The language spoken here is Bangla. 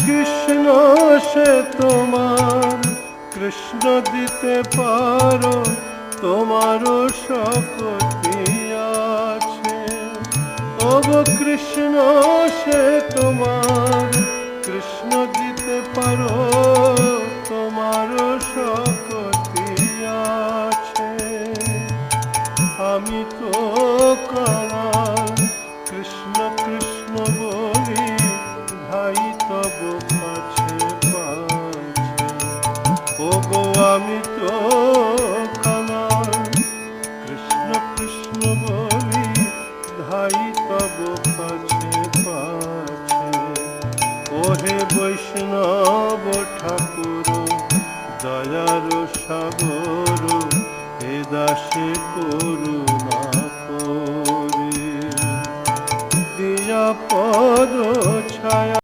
কৃষ্ণ সে তোমার, কৃষ্ণ দিতে পারো, তোমারও শক্তি আছে। ওগো কৃষ্ণ সে তোমার, কৃষ্ণ দিতে পারো, তোমারও শক্তি আছে। আমি তো কানাল, কৃষ্ণ কৃষ্ণ বলি, ভাই তব কাছে পাছে। ওগো আমি তো কানাল, কৃষ্ণ কৃষ্ণ বলি, ভাই তব কাছে পাছে। ওহে বৈষ্ণব ঠাকুর, দয়ার সাগর, হে দাসে করুণা করে দিয়া পদ ছায়া।